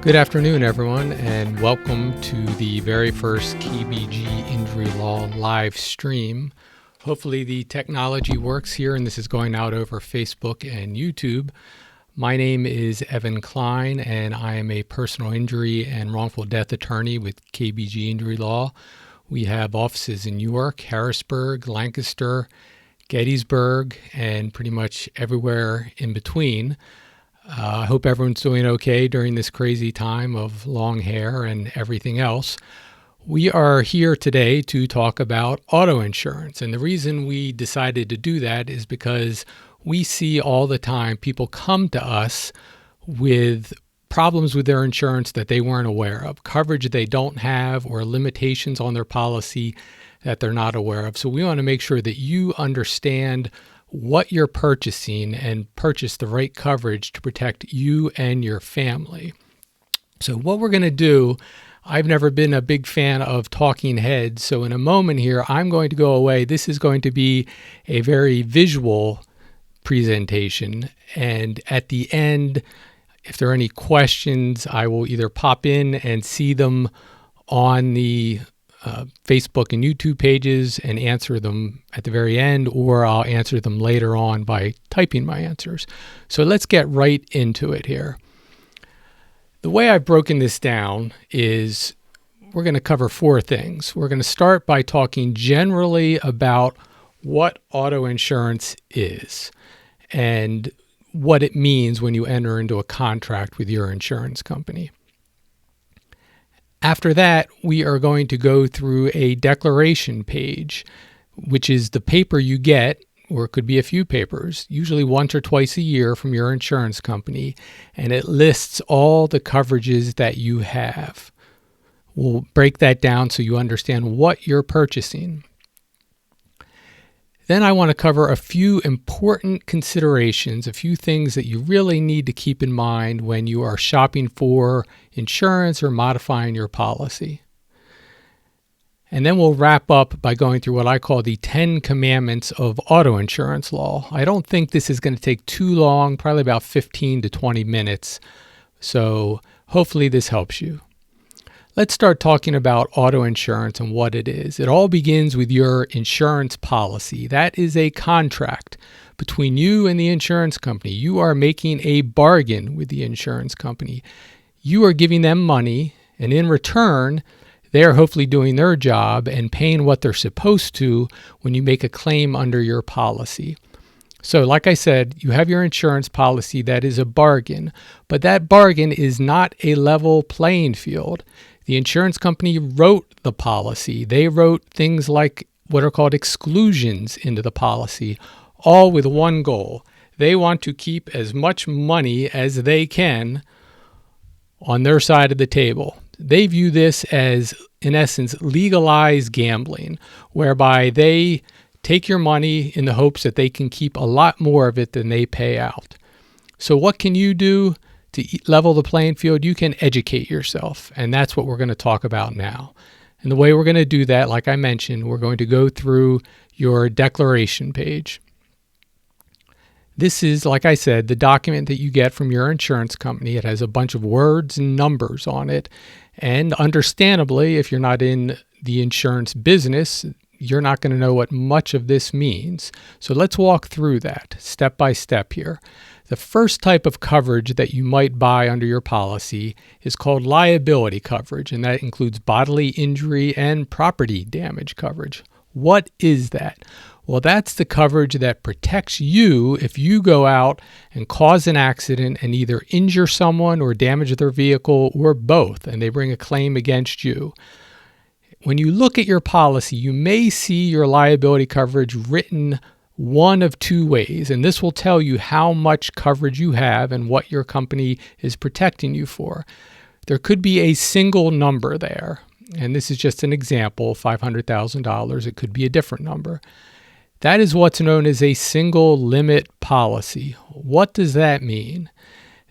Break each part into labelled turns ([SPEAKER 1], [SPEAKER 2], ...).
[SPEAKER 1] Good afternoon, everyone, and welcome to the very first KBG Injury Law live stream. Hopefully the technology works here, and this is going out over Facebook and YouTube. My name is Evan Kline, and I am a personal injury and wrongful death attorney with KBG Injury Law. We have offices in Newark, Harrisburg, Lancaster, Gettysburg, and pretty much everywhere in between. I hope everyone's doing okay during this crazy time of long hair and everything else. We are here today to talk about auto insurance. And the reason we decided to do that is because we see all the time people come to us with problems with their insurance that they weren't aware of, coverage they don't have, or limitations on their policy that they're not aware of. So we want to make sure that you understand what you're purchasing and purchase the right coverage to protect you and your family. So what we're going to do, I've never been a big fan of talking heads. So in a moment here, I'm going to go away. This is going to be a very visual presentation. And at the end, if there are any questions, I will either pop in and see them on the Facebook and YouTube pages and answer them at the very end, or I'll answer them later on by typing my answers. So let's get right into it here. The way I've broken this down is we're going to cover four things. We're going to start by talking generally about what auto insurance is and what it means when you enter into a contract with your insurance company. After that, we are going to go through a declaration page, which is the paper you get, or it could be a few papers, usually once or twice a year from your insurance company, and it lists all the coverages that you have. We'll break that down so you understand what you're purchasing. Then I want to cover a few important considerations, a few things that you really need to keep in mind when you are shopping for insurance or modifying your policy. And then we'll wrap up by going through what I call the 10 commandments of auto insurance law. I don't think this is going to take too long, probably about 15 to 20 minutes. So hopefully this helps you. Let's start talking about auto insurance and what it is. It all begins with your insurance policy. That is a contract between you and the insurance company. You are making a bargain with the insurance company. You are giving them money, and in return, they are hopefully doing their job and paying what they're supposed to when you make a claim under your policy. So like I said, you have your insurance policy that is a bargain, but that bargain is not a level playing field. The insurance company wrote the policy. They wrote things like what are called exclusions into the policy, all with one goal. They want to keep as much money as they can on their side of the table. They view this as, in essence, legalized gambling, whereby they take your money in the hopes that they can keep a lot more of it than they pay out. So what can you do to level the playing field? You can educate yourself, and that's what we're going to talk about now. And the way we're going to do that, like I mentioned, we're going to go through your declaration page. This is, like I said, the document that you get from your insurance company. It has a bunch of words and numbers on it, and understandably, if you're not in the insurance business, you're not going to know what much of this means. So let's walk through that step by step here. The first type of coverage that you might buy under your policy is called liability coverage, and that includes bodily injury and property damage coverage. What is that? Well, that's the coverage that protects you if you go out and cause an accident and either injure someone or damage their vehicle or both, and they bring a claim against you. When you look at your policy, you may see your liability coverage written one of two ways, and this will tell you how much coverage you have and what your company is protecting you for. There could be a single number there, and this is just an example, $500,000. It could be a different number. That is what's known as a single limit policy. What does that mean?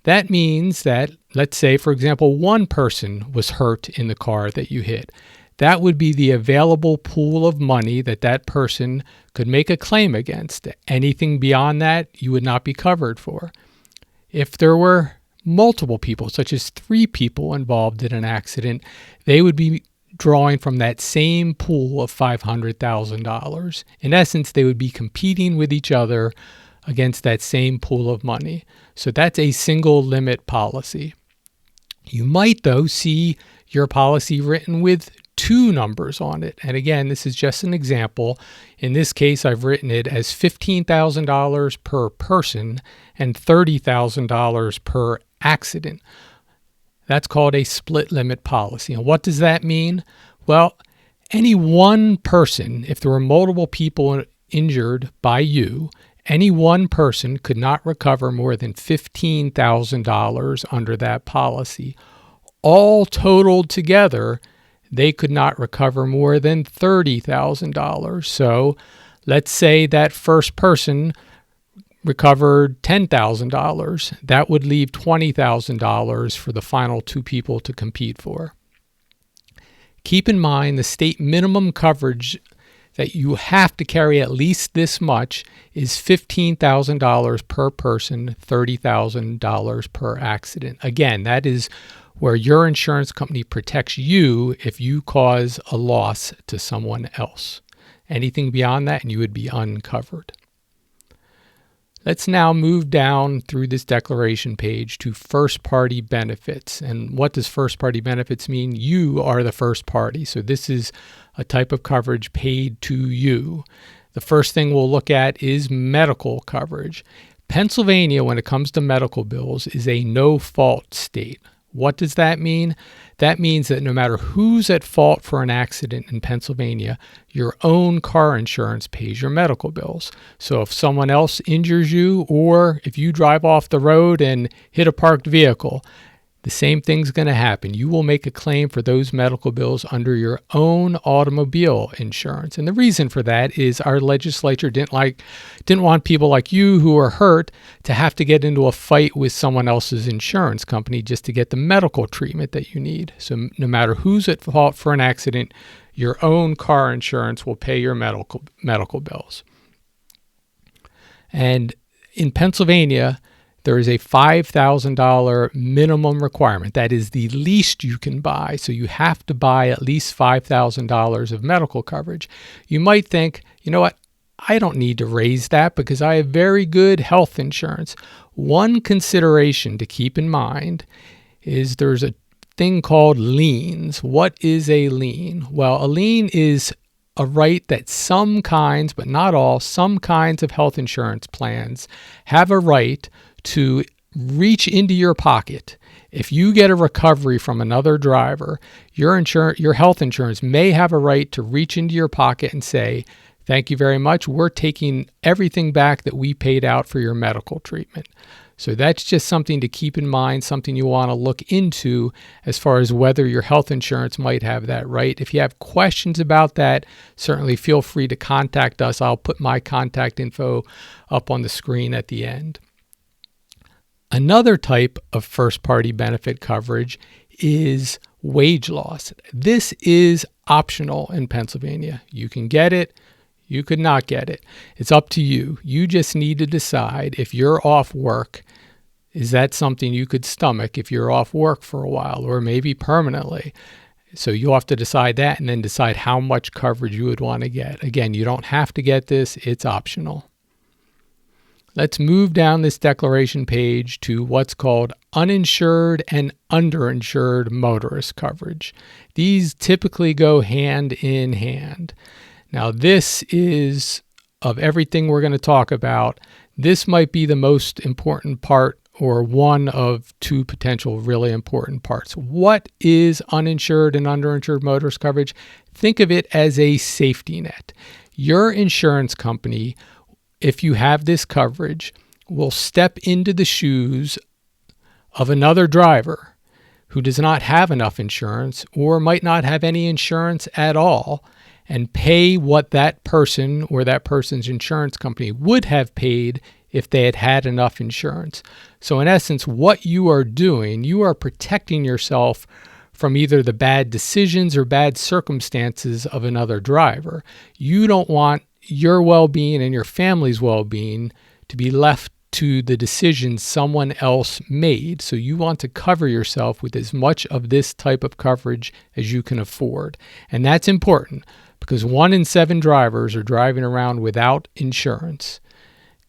[SPEAKER 1] That means that, let's say, for example, one person was hurt in the car that you hit. That would be the available pool of money that that person could make a claim against. Anything beyond that, you would not be covered for. If there were multiple people, such as 3 people involved in an accident, they would be drawing from that same pool of $500,000. In essence, they would be competing with each other against that same pool of money. So that's a single limit policy. You might, though, see your policy written with 2 numbers on it. And again, this is just an example. In this case, I've written it as $15,000 per person and $30,000 per accident. That's called a split limit policy. And what does that mean? Well, any one person, if there were multiple people injured by you, any one person could not recover more than $15,000 under that policy. All totaled together, they could not recover more than $30,000. So let's say that first person recovered $10,000. That would leave $20,000 for the final 2 people to compete for. Keep in mind the state minimum coverage that you have to carry at least this much is $15,000 per person, $30,000 per accident. Again, that is where your insurance company protects you if you cause a loss to someone else. Anything beyond that, and you would be uncovered. Let's now move down through this declaration page to first-party benefits. And what does first-party benefits mean? You are the first party. So this is a type of coverage paid to you. The first thing we'll look at is medical coverage. Pennsylvania, when it comes to medical bills, is a no-fault state. What does that mean? That means that no matter who's at fault for an accident in Pennsylvania, your own car insurance pays your medical bills. So if someone else injures you, or if you drive off the road and hit a parked vehicle, the same thing's going to happen. You will make a claim for those medical bills under your own automobile insurance. And the reason for that is our legislature didn't want people like you who are hurt to have to get into a fight with someone else's insurance company just to get the medical treatment that you need. So no matter who's at fault for an accident, your own car insurance will pay your medical bills. And in Pennsylvania, there is a $5,000 minimum requirement. That is the least you can buy. So you have to buy at least $5,000 of medical coverage. You might think, you know what? I don't need to raise that because I have very good health insurance. One consideration to keep in mind is there's a thing called liens. What is a lien? Well, a lien is a right that some kinds, but not all, some kinds of health insurance plans have a right to reach into your pocket. If you get a recovery from another driver, your health insurance may have a right to reach into your pocket and say, thank you very much, we're taking everything back that we paid out for your medical treatment. So that's just something to keep in mind, something you want to look into as far as whether your health insurance might have that right. If you have questions about that, certainly feel free to contact us. I'll put my contact info up on the screen at the end. Another type of first-party benefit coverage is wage loss. This is optional in Pennsylvania. You can get it. You could not get it. It's up to you. You just need to decide if you're off work, is that something you could stomach if you're off work for a while or maybe permanently? So you'll have to decide that and then decide how much coverage you would want to get. Again, you don't have to get this. It's optional. Let's move down this declaration page to what's called uninsured and underinsured motorist coverage. These typically go hand in hand. Now, this is, of everything we're going to talk about, this might be the most important part or one of 2 potential really important parts. What is uninsured and underinsured motorist coverage? Think of it as a safety net. Your insurance company, if you have this coverage, will step into the shoes of another driver who does not have enough insurance or might not have any insurance at all and pay what that person or that person's insurance company would have paid if they had had enough insurance. So in essence, what you are doing, you are protecting yourself from either the bad decisions or bad circumstances of another driver. You don't want your well-being and your family's well-being to be left to the decisions someone else made. So you want to cover yourself with as much of this type of coverage as you can afford. And that's important because 1 in 7 drivers are driving around without insurance.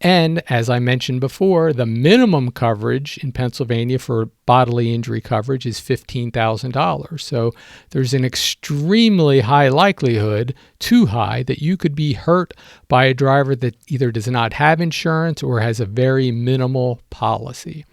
[SPEAKER 1] And as I mentioned before, the minimum coverage in Pennsylvania for bodily injury coverage is $15,000. So there's an extremely high likelihood, too high, that you could be hurt by a driver that either does not have insurance or has a very minimal policy.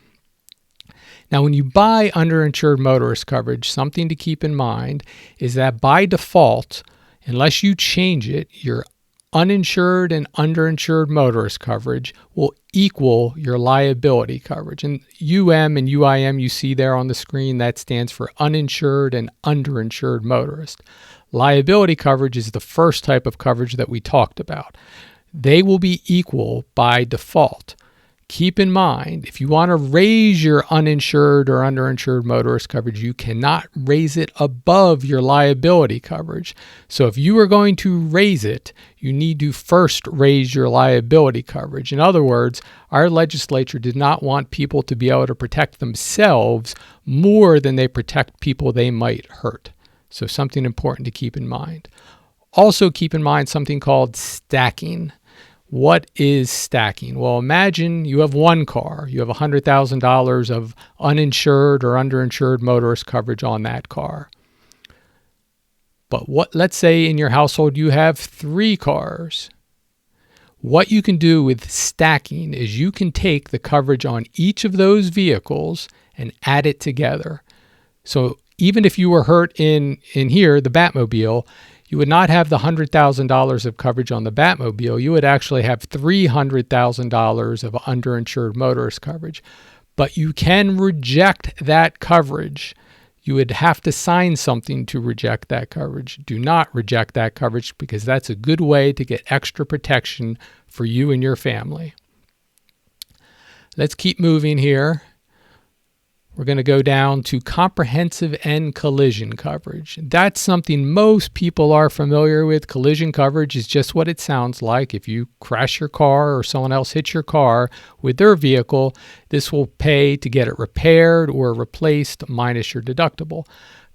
[SPEAKER 1] Now, when you buy underinsured motorist coverage, something to keep in mind is that by default, unless you change it, your uninsured and underinsured motorist coverage will equal your liability coverage. And UM and UIM you see there on the screen, that stands for uninsured and underinsured motorist. Liability coverage is the first type of coverage that we talked about. They will be equal by default. Keep in mind, if you want to raise your uninsured or underinsured motorist coverage, you cannot raise it above your liability coverage. So if you are going to raise it, you need to first raise your liability coverage. In other words, our legislature did not want people to be able to protect themselves more than they protect people they might hurt. So something important to keep in mind. Also keep in mind something called stacking. What is stacking? Well, imagine you have one car. You have $100,000 of uninsured or underinsured motorist coverage on that car. But let's say in your household you have 3 cars. What you can do with stacking is you can take the coverage on each of those vehicles and add it together. So even if you were hurt in here, the Batmobile, you would not have the $100,000 of coverage on the Batmobile. You would actually have $300,000 of underinsured motorist coverage. But you can reject that coverage. You would have to sign something to reject that coverage. Do not reject that coverage because that's a good way to get extra protection for you and your family. Let's keep moving here. We're going to go down to comprehensive and collision coverage. That's something most people are familiar with. Collision coverage is just what it sounds like. If you crash your car or someone else hits your car with their vehicle, this will pay to get it repaired or replaced minus your deductible.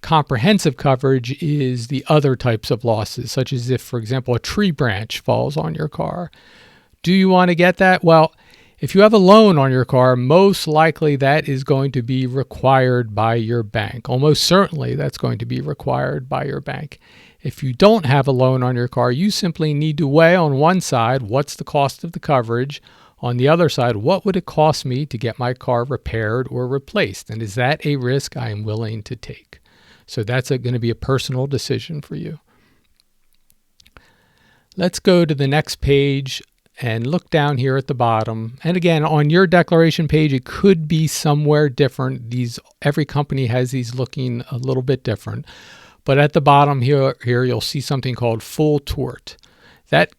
[SPEAKER 1] Comprehensive coverage is the other types of losses, such as if, for example, a tree branch falls on your car. Do you want to get that? Well, if you have a loan on your car, most likely that is going to be required by your bank. Almost certainly that's going to be required by your bank. If you don't have a loan on your car, you simply need to weigh on one side, what's the cost of the coverage? On the other side, what would it cost me to get my car repaired or replaced? And is that a risk I am willing to take? So that's going to be a personal decision for you. Let's go to the next page and look down here at the bottom. And again, on your declaration page, it could be somewhere different. Every company has these looking a little bit different. But at the bottom here you'll see something called full tort. That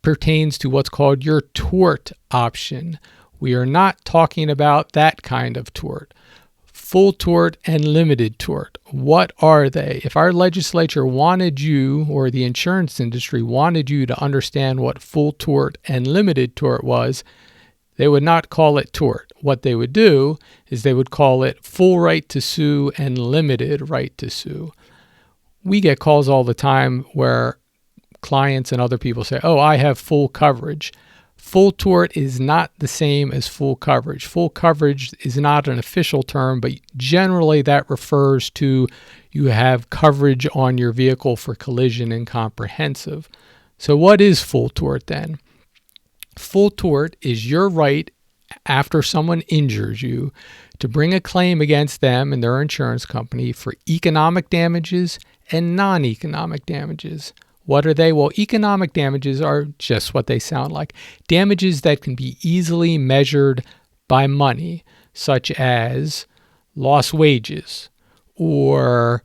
[SPEAKER 1] pertains to what's called your tort option. We are not talking about that kind of tort. Full tort and limited tort. What are they? If our legislature wanted you, or the insurance industry wanted you to understand what full tort and limited tort was, they would not call it tort. What they would do is they would call it full right to sue and limited right to sue. We get calls all the time where clients and other people say, oh, I have full coverage. Full tort is not the same as full coverage. Full coverage is not an official term, but generally that refers to you have coverage on your vehicle for collision and comprehensive. So what is full tort then? Full tort is your right after someone injures you to bring a claim against them and their insurance company for economic damages and non-economic damages. What are they? Well, economic damages are just what they sound like. Damages that can be easily measured by money, such as lost wages or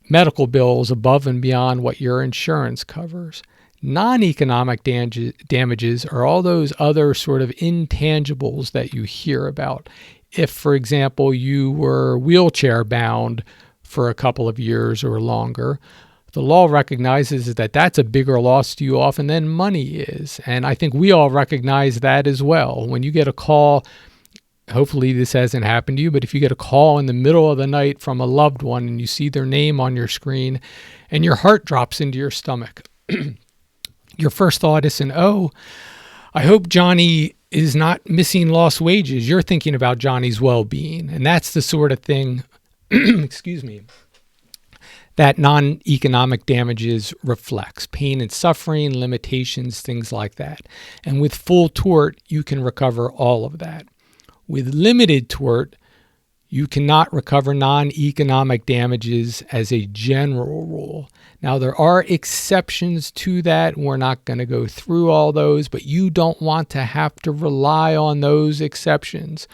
[SPEAKER 1] medical bills above and beyond what your insurance covers. Non-economic damages are all those other sort of intangibles that you hear about. If, for example, you were wheelchair bound for a couple of years or longer, the law recognizes that that's a bigger loss to you often than money is. And I think we all recognize that as well. When you get a call, hopefully this hasn't happened to you, but if you get a call in the middle of the night from a loved one and you see their name on your screen and your heart drops into your stomach, your first thought isn't, oh, I hope Johnny is not missing lost wages. You're thinking about Johnny's well-being. And that's the sort of thing, excuse me, that non-economic damages reflects: pain and suffering, limitations, things like that. And with full tort, you can recover all of that. With limited tort, you cannot recover non-economic damages as a general rule. Now, there are exceptions to that. We're not going to go through all those, but you don't want to have to rely on those exceptions.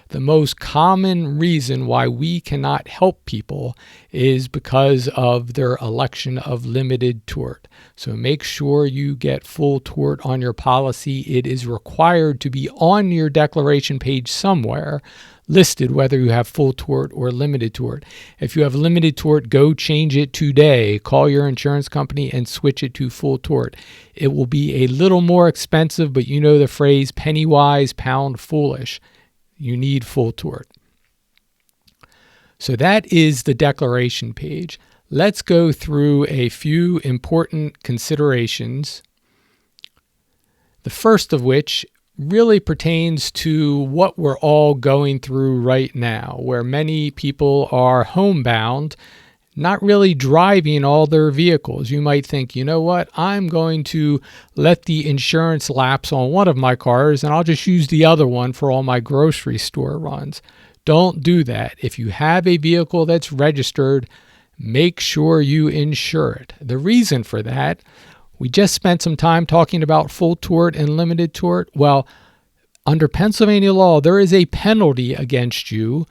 [SPEAKER 1] The most common reason why we cannot help people is because of their election of limited tort. So make sure you get full tort on your policy. It is required to be on your declaration page somewhere, listed whether you have full tort or limited tort. If you have limited tort, go change it today. Call your insurance company and switch it to full tort. It will be a little more expensive, but you know the phrase, penny wise, pound foolish. You need full tort. So that is the declaration page. Let's go through a few important considerations. The first of which really pertains to what we're all going through right now, where many people are homebound, not really driving all their vehicles. You might think, you know what, I'm going to let the insurance lapse on one of my cars and I'll just use the other one for all my grocery store runs. Don't do that. If you have a vehicle that's registered, make sure you insure it. The reason for that, we just spent some time talking about full tort and limited tort. Well, under Pennsylvania law, there is a penalty against you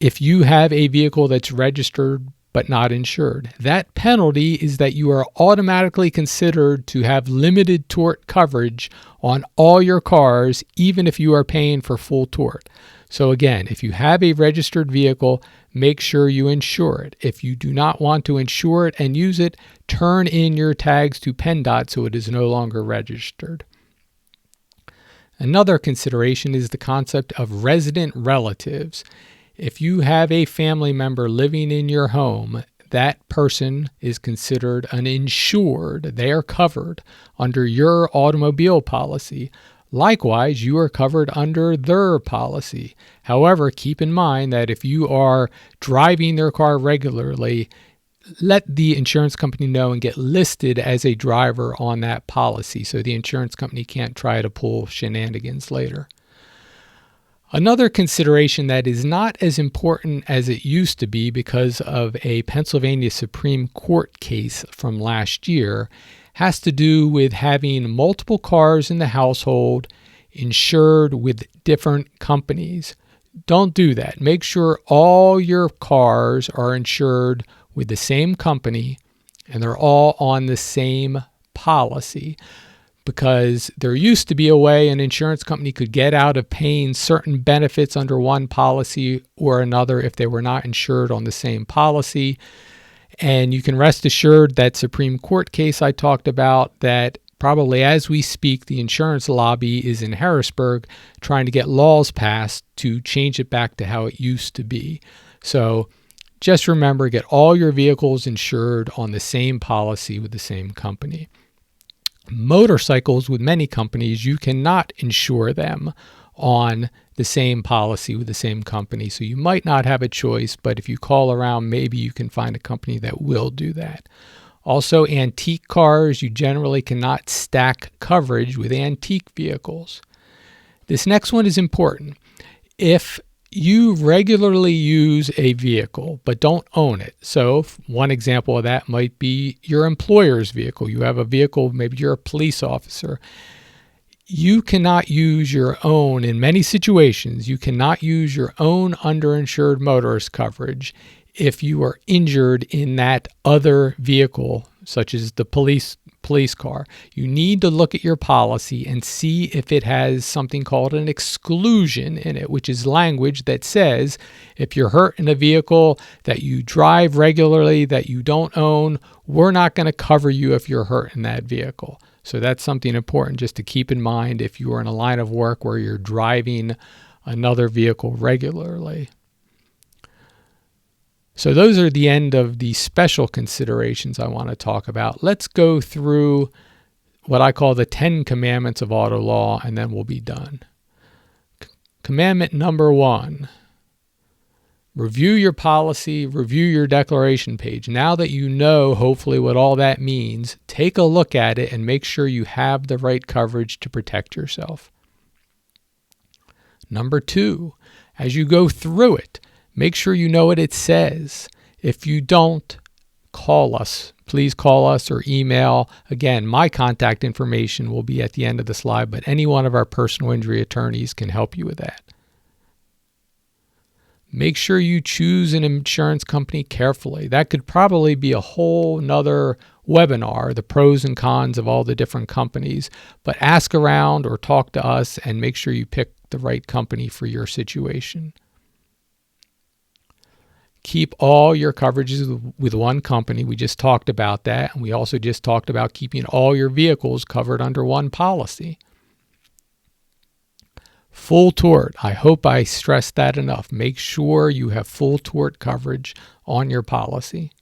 [SPEAKER 1] if you have a vehicle that's registered but not insured. That penalty is that you are automatically considered to have limited tort coverage on all your cars, even if you are paying for full tort. So again, if you have a registered vehicle, make sure you insure it. If you do not want to insure it and use it, turn in your tags to PennDOT so it is no longer registered. Another consideration is the concept of resident relatives. If you have a family member living in your home, that person is considered an insured. They are covered under your automobile policy. Likewise, you are covered under their policy. However, keep in mind that if you are driving their car regularly, let the insurance company know and get listed as a driver on that policy so the insurance company can't try to pull shenanigans later. Another consideration that is not as important as it used to be because of a Pennsylvania Supreme Court case from last year has to do with having multiple cars in the household insured with different companies. Don't do that. Make sure all your cars are insured with the same company and they're all on the same policy, because there used to be a way an insurance company could get out of paying certain benefits under one policy or another if they were not insured on the same policy. And you can rest assured that Supreme Court case I talked about, that probably as we speak, the insurance lobby is in Harrisburg trying to get laws passed to change it back to how it used to be. So just remember, get all your vehicles insured on the same policy with the same company. Motorcycles with many companies, you cannot insure them on the same policy with the same company. So you might not have a choice, but if you call around, maybe you can find a company that will do that. Also, antique cars, you generally cannot stack coverage with antique vehicles. This next one is important. If you regularly use a vehicle but don't own it. So one example of that might be your employer's vehicle. You have a vehicle, maybe you're a police officer. You cannot use your own, in many situations, you cannot use your own underinsured motorist coverage if you are injured in that other vehicle such as the police car. You need to look at your policy and see if it has something called an exclusion in it, which is language that says if you're hurt in a vehicle that you drive regularly, that you don't own, we're not going to cover you if you're hurt in that vehicle. So that's something important just to keep in mind if you are in a line of work where you're driving another vehicle regularly. So those are the end of the special considerations I want to talk about. Let's go through what I call the 10 commandments of auto law, and then we'll be done. Commandment number 1, review your policy, review your declaration page. Now that you know hopefully what all that means, take a look at it and make sure you have the right coverage to protect yourself. Number 2, as you go through it, make sure you know what it says. If you don't, call us. Please call us or email. Again, my contact information will be at the end of the slide, but any one of our personal injury attorneys can help you with that. Make sure you choose an insurance company carefully. That could probably be a whole nother webinar, the pros and cons of all the different companies, but ask around or talk to us and make sure you pick the right company for your situation. Keep all your coverages with one company. We just talked about that. And we also just talked about keeping all your vehicles covered under one policy. Full tort. I hope I stressed that enough. Make sure you have full tort coverage on your policy.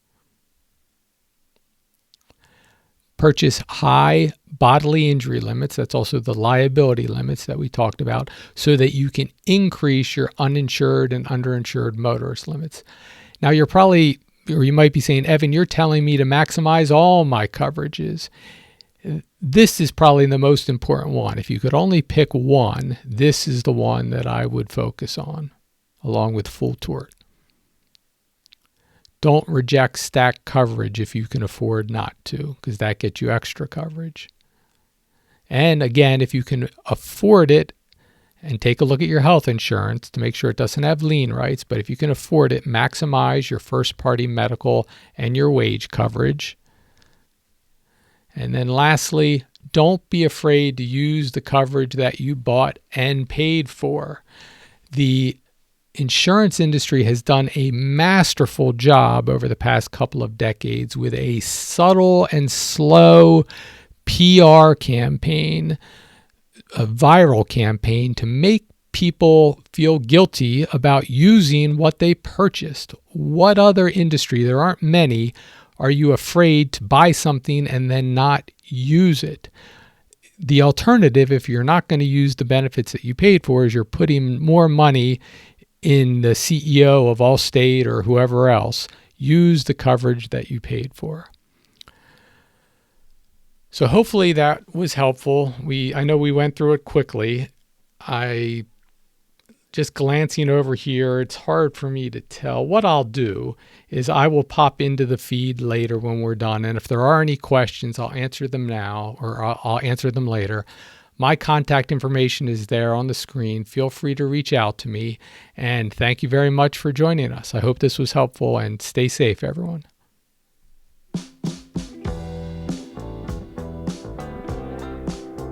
[SPEAKER 1] Purchase high bodily injury limits. That's also the liability limits that we talked about, so that you can increase your uninsured and underinsured motorist limits. Now you're probably, or you might be saying, Evan, you're telling me to maximize all my coverages. This is probably the most important one. If you could only pick one, this is the one that I would focus on, along with full tort. Don't reject stacked coverage if you can afford not to, because that gets you extra coverage. And again, if you can afford it, and take a look at your health insurance to make sure it doesn't have lien rights, but if you can afford it, maximize your first-party medical and your wage coverage. And then lastly, don't be afraid to use the coverage that you bought and paid for. The insurance industry has done a masterful job over the past couple of decades with a subtle and slow PR campaign, a viral campaign to make people feel guilty about using what they purchased. What other industry, there aren't many, are you afraid to buy something and then not use it? The alternative, if you're not going to use the benefits that you paid for, is you're putting more money in the CEO of Allstate or whoever else. Use the coverage that you paid for. So hopefully that was helpful. I know we went through it quickly. Just glancing over here, it's hard for me to tell. What I'll do is I will pop into the feed later when we're done. And if there are any questions, I'll answer them now or I'll answer them later. My contact information is there on the screen. Feel free to reach out to me. And thank you very much for joining us. I hope this was helpful, and stay safe, everyone.